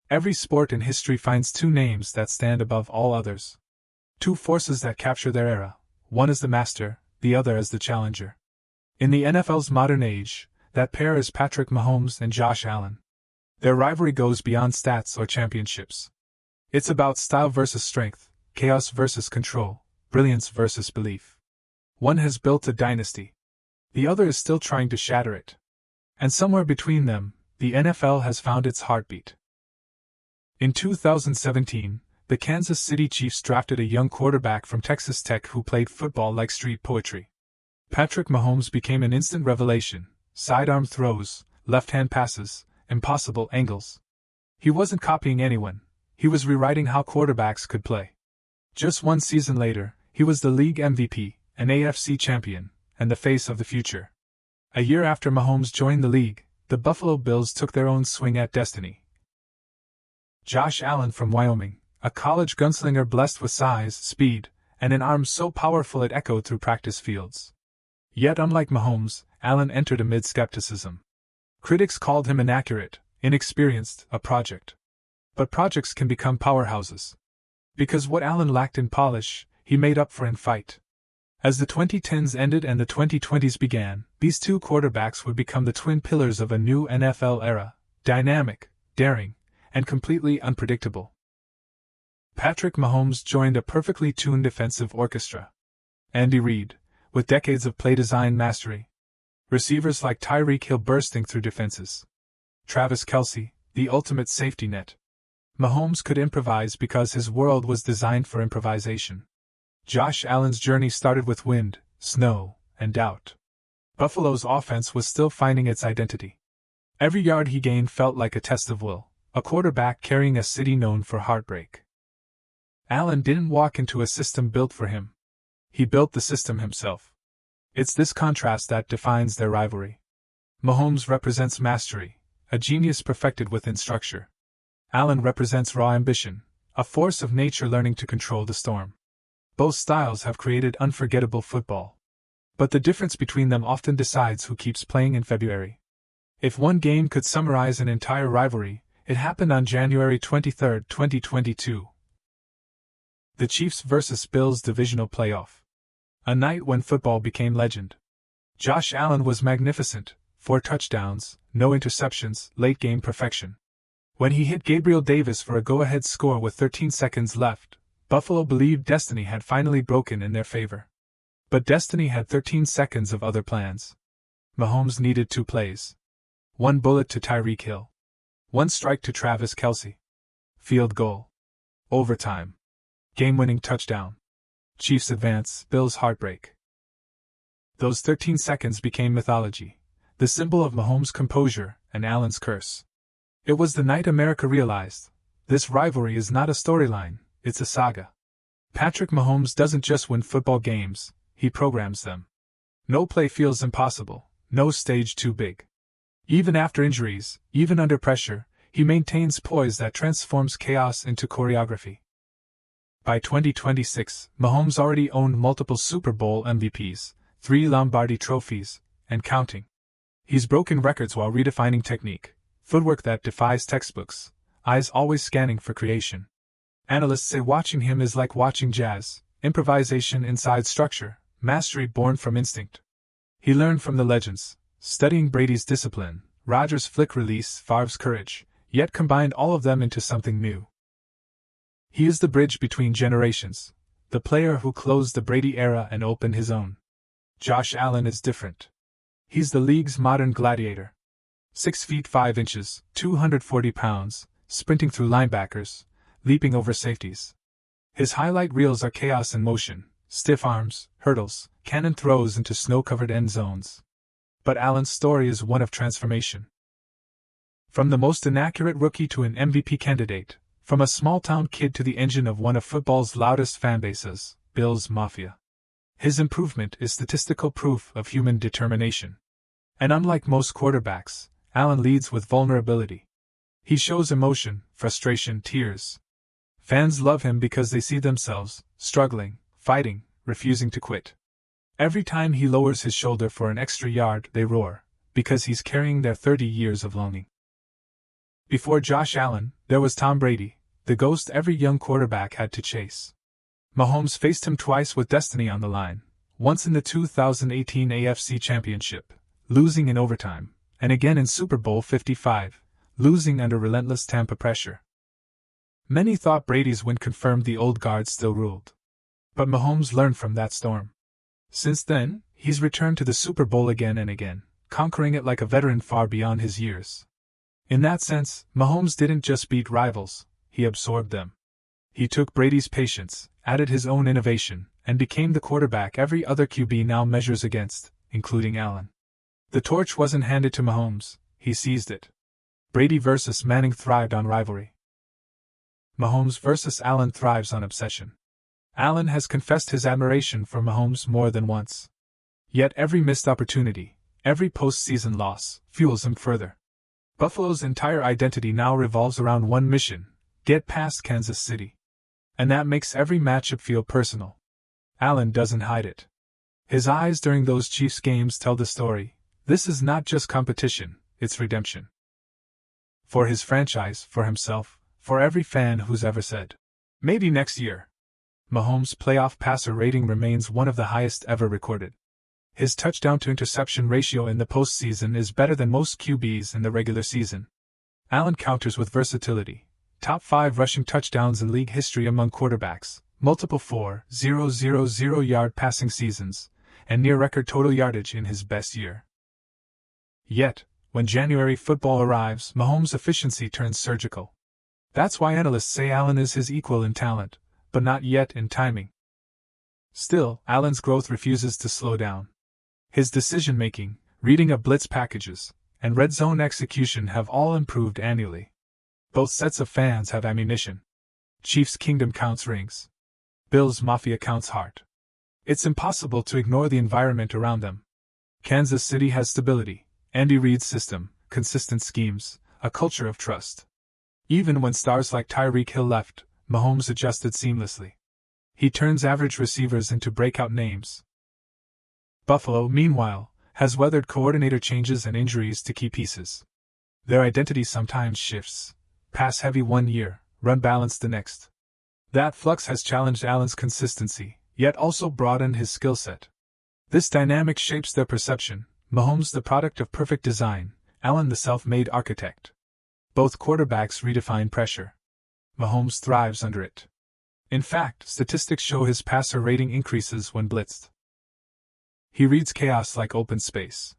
Every sport in history finds two names that stand above all others. Two forces that capture their era, one as the master, the other as the challenger. In the NFL's modern age, that pair is Patrick Mahomes and Josh Allen. Their rivalry goes beyond stats or championships. It's about style versus strength, chaos versus control, brilliance versus belief. One has built a dynasty. The other is still trying to shatter it. And somewhere between them, the NFL has found its heartbeat. In 2017, the Kansas City Chiefs drafted a young quarterback from Texas Tech who played football like street poetry. Patrick Mahomes became an instant revelation: sidearm throws, left-hand passes, impossible angles. He wasn't copying anyone, he was rewriting how quarterbacks could play. Just one season later, he was the league MVP, an AFC champion, and the face of the future. A year after Mahomes joined the league, the Buffalo Bills took their own swing at destiny. Josh Allen from Wyoming, a college gunslinger blessed with size, speed, and an arm so powerful it echoed through practice fields. Yet unlike Mahomes, Allen entered amid skepticism. Critics called him inaccurate, inexperienced, a project. But projects can become powerhouses. Because what Allen lacked in polish, he made up for in fight. As the 2010s ended and the 2020s began, these two quarterbacks would become the twin pillars of a new NFL era: dynamic, daring, and completely unpredictable. Patrick Mahomes joined a perfectly tuned defensive orchestra. Andy Reid, with decades of play design mastery. Receivers like Tyreek Hill bursting through defenses. Travis Kelce, the ultimate safety net. Mahomes could improvise because his world was designed for improvisation. Josh Allen's journey started with wind, snow, and doubt. Buffalo's offense was still finding its identity. Every yard he gained felt like a test of will, a quarterback carrying a city known for heartbreak. Allen didn't walk into a system built for him. He built the system himself. It's this contrast that defines their rivalry. Mahomes represents mastery, a genius perfected within structure. Allen represents raw ambition, a force of nature learning to control the storm. Both styles have created unforgettable football. But the difference between them often decides who keeps playing in February. If one game could summarize an entire rivalry, it happened on January 23, 2022. The Chiefs vs. Bills Divisional Playoff. A night when football became legend. Josh Allen was magnificent: 4 touchdowns, no interceptions, late-game perfection. When he hit Gabriel Davis for a go-ahead score with 13 seconds left, Buffalo believed destiny had finally broken in their favor. But destiny had 13 seconds of other plans. Mahomes needed 2 plays. 1 bullet to Tyreek Hill. 1 strike to Travis Kelce. Field goal. Overtime. Game-winning touchdown. Chiefs advance, Bills heartbreak. Those 13 seconds became mythology, the symbol of Mahomes' composure and Allen's curse. It was the night America realized, this rivalry is not a storyline, it's a saga. Patrick Mahomes doesn't just win football games, he programs them. No play feels impossible, no stage too big. Even after injuries, even under pressure, he maintains poise that transforms chaos into choreography. By 2026, Mahomes already owned multiple Super Bowl MVPs, 3 Lombardi trophies, and counting. He's broken records while redefining technique, footwork that defies textbooks, eyes always scanning for creation. Analysts say watching him is like watching jazz, improvisation inside structure, mastery born from instinct. He learned from the legends, studying Brady's discipline, Rodgers' flick release, Favre's courage, yet combined all of them into something new. He is the bridge between generations, the player who closed the Brady era and opened his own. Josh Allen is different. He's the league's modern gladiator. 6 feet 5 inches, 240 pounds, sprinting through linebackers, leaping over safeties. His highlight reels are chaos in motion, stiff arms, hurdles, cannon throws into snow-covered end zones. But Allen's story is one of transformation. From the most inaccurate rookie to an MVP candidate, from a small-town kid to the engine of one of football's loudest fanbases, Bills Mafia. His improvement is statistical proof of human determination. And unlike most quarterbacks, Allen leads with vulnerability. He shows emotion, frustration, tears. Fans love him because they see themselves, struggling, fighting, refusing to quit. Every time he lowers his shoulder for an extra yard, they roar, because he's carrying their 30 years of longing. Before Josh Allen, there was Tom Brady, the ghost every young quarterback had to chase. Mahomes faced him twice with destiny on the line, once in the 2018 AFC Championship, losing in overtime, and again in Super Bowl 55, losing under relentless Tampa pressure. Many thought Brady's win confirmed the old guard still ruled. But Mahomes learned from that storm. Since then, he's returned to the Super Bowl again and again, conquering it like a veteran far beyond his years. In that sense, Mahomes didn't just beat rivals, he absorbed them. He took Brady's patience, added his own innovation, and became the quarterback every other QB now measures against, including Allen. The torch wasn't handed to Mahomes, he seized it. Brady versus Manning thrived on rivalry. Mahomes versus Allen thrives on obsession. Allen has confessed his admiration for Mahomes more than once. Yet every missed opportunity, every postseason loss, fuels him further. Buffalo's entire identity now revolves around one mission: get past Kansas City. And that makes every matchup feel personal. Allen doesn't hide it. His eyes during those Chiefs games tell the story. This is not just competition, it's redemption. For his franchise, for himself, for every fan who's ever said, maybe next year. Mahomes' playoff passer rating remains one of the highest ever recorded. His touchdown-to-interception ratio in the postseason is better than most QBs in the regular season. Allen counters with versatility. Top 5 rushing touchdowns in league history among quarterbacks, multiple 4,000-yard passing seasons, and near-record total yardage in his best year. Yet, when January football arrives, Mahomes' efficiency turns surgical. That's why analysts say Allen is his equal in talent, but not yet in timing. Still, Allen's growth refuses to slow down. His decision-making, reading of blitz packages, and red zone execution have all improved annually. Both sets of fans have ammunition. Chiefs' kingdom counts rings. Bills' mafia counts heart. It's impossible to ignore the environment around them. Kansas City has stability, Andy Reid's system, consistent schemes, a culture of trust. Even when stars like Tyreek Hill left, Mahomes adjusted seamlessly. He turns average receivers into breakout names. Buffalo, meanwhile, has weathered coordinator changes and injuries to key pieces. Their identity sometimes shifts. Pass heavy one year, run balanced the next. That flux has challenged Allen's consistency, yet also broadened his skill set. This dynamic shapes their perception. Mahomes the product of perfect design, Allen the self-made architect. Both quarterbacks redefine pressure. Mahomes thrives under it. In fact, statistics show his passer rating increases when blitzed. He reads chaos like open space.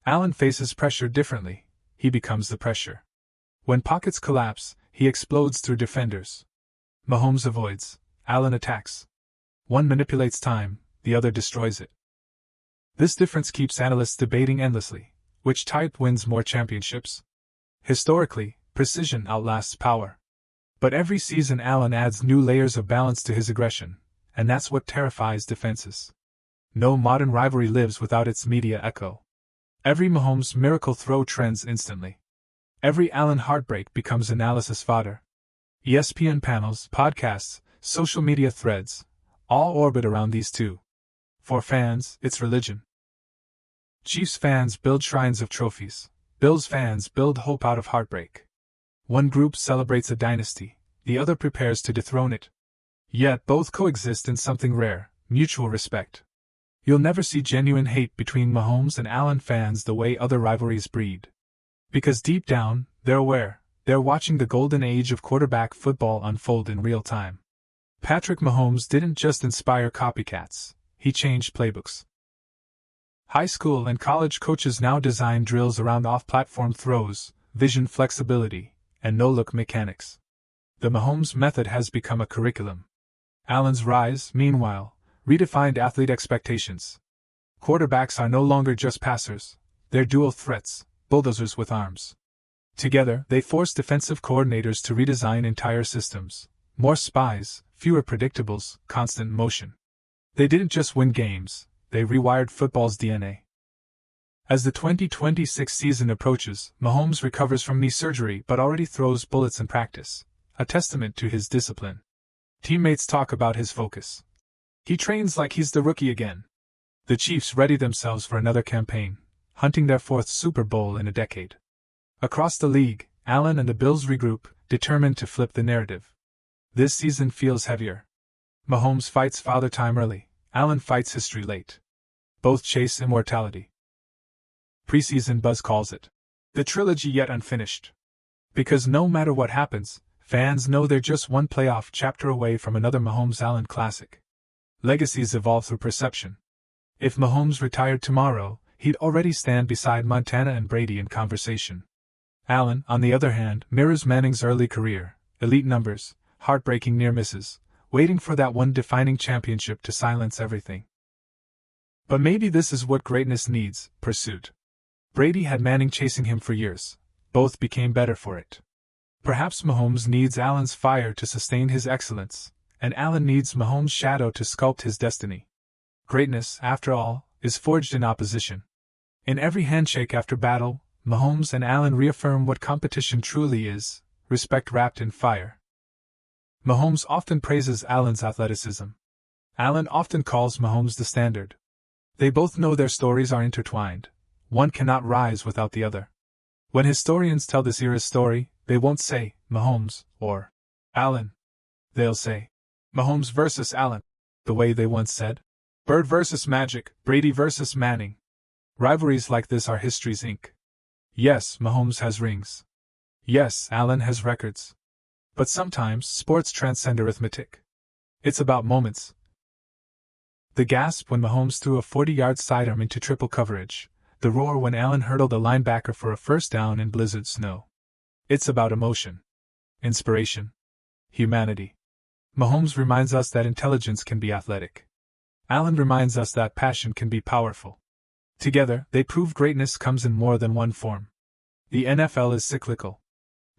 Allen faces pressure differently. He becomes the pressure. When pockets collapse, he explodes through defenders. Mahomes avoids, Allen attacks. One manipulates time, the other destroys it. This difference keeps analysts debating endlessly. Which type wins more championships? Historically, precision outlasts power. But every season Allen adds new layers of balance to his aggression, and that's what terrifies defenses. No modern rivalry lives without its media echo. Every Mahomes miracle throw trends instantly. Every Allen heartbreak becomes analysis fodder. ESPN panels, podcasts, social media threads, all orbit around these two. For fans, it's religion. Chiefs fans build shrines of trophies. Bills fans build hope out of heartbreak. One group celebrates a dynasty, the other prepares to dethrone it. Yet both coexist in something rare, mutual respect. You'll never see genuine hate between Mahomes and Allen fans the way other rivalries breed. Because deep down, they're aware, they're watching the golden age of quarterback football unfold in real time. Patrick Mahomes didn't just inspire copycats, he changed playbooks. High school and college coaches now design drills around off-platform throws, vision flexibility, and no-look mechanics. The Mahomes method has become a curriculum. Allen's rise, meanwhile, redefined athlete expectations. Quarterbacks are no longer just passers, they're dual threats, bulldozers with arms. Together, they force defensive coordinators to redesign entire systems. More spies, fewer predictables, constant motion. They didn't just win games, they rewired football's DNA. As the 2026 season approaches, Mahomes recovers from knee surgery but already throws bullets in practice, a testament to his discipline. Teammates talk about his focus. He trains like he's the rookie again. The Chiefs ready themselves for another campaign, hunting their 4th Super Bowl in a decade. Across the league, Allen and the Bills regroup, determined to flip the narrative. This season feels heavier. Mahomes fights father time early, Allen fights history late. Both chase immortality. Preseason buzz calls it the trilogy yet unfinished. Because no matter what happens, fans know they're just one playoff chapter away from another Mahomes-Allen classic. Legacies evolve through perception. If Mahomes retired tomorrow, he'd already stand beside Montana and Brady in conversation. Allen, on the other hand, mirrors Manning's early career, elite numbers, heartbreaking near misses, waiting for that one defining championship to silence everything. But maybe this is what greatness needs: pursuit. Brady had Manning chasing him for years. Both became better for it. Perhaps Mahomes needs Allen's fire to sustain his excellence, and Allen needs Mahomes' shadow to sculpt his destiny. Greatness, after all, is forged in opposition. In every handshake after battle, Mahomes and Allen reaffirm what competition truly is: respect wrapped in fire. Mahomes often praises Allen's athleticism. Allen often calls Mahomes the standard. They both know their stories are intertwined. One cannot rise without the other. When historians tell this era's story, they won't say Mahomes or Allen. They'll say Mahomes versus Allen, the way they once said Bird versus Magic, Brady versus Manning. Rivalries like this are history's ink. Yes, Mahomes has rings. Yes, Allen has records. But sometimes sports transcend arithmetic. It's about moments. The gasp when Mahomes threw a 40-yard sidearm into triple coverage. The roar when Allen hurdled a linebacker for a first down in blizzard snow. It's about emotion. Inspiration. Humanity. Mahomes reminds us that intelligence can be athletic. Allen reminds us that passion can be powerful. Together, they prove greatness comes in more than one form. The NFL is cyclical.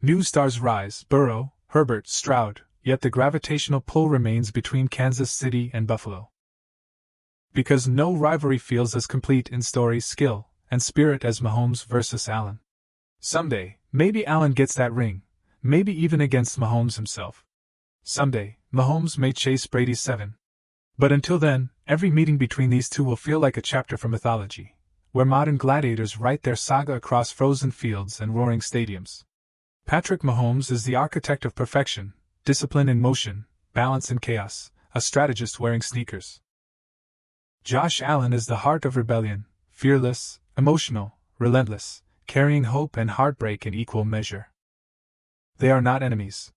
New stars rise: Burrow, Herbert, Stroud, yet the gravitational pull remains between Kansas City and Buffalo. Because no rivalry feels as complete in story, skill, and spirit as Mahomes versus Allen. Someday, maybe Allen gets that ring, maybe even against Mahomes himself. Someday, Mahomes may chase Brady's 7. But until then, every meeting between these two will feel like a chapter from mythology, where modern gladiators write their saga across frozen fields and roaring stadiums. Patrick Mahomes is the architect of perfection, discipline in motion, balance in chaos, a strategist wearing sneakers. Josh Allen is the heart of rebellion, fearless, emotional, relentless, carrying hope and heartbreak in equal measure. They are not enemies.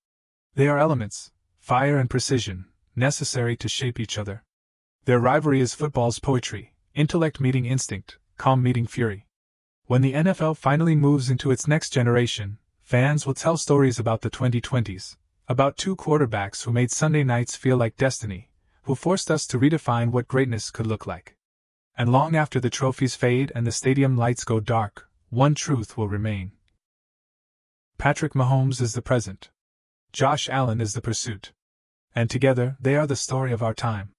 They are elements, fire and precision, necessary to shape each other. Their rivalry is football's poetry, intellect meeting instinct, calm meeting fury. When the NFL finally moves into its next generation, fans will tell stories about the 2020s, about two quarterbacks who made Sunday nights feel like destiny, who forced us to redefine what greatness could look like. And long after the trophies fade and the stadium lights go dark, one truth will remain. Patrick Mahomes is the present. Josh Allen is the pursuit. And together, they are the story of our time.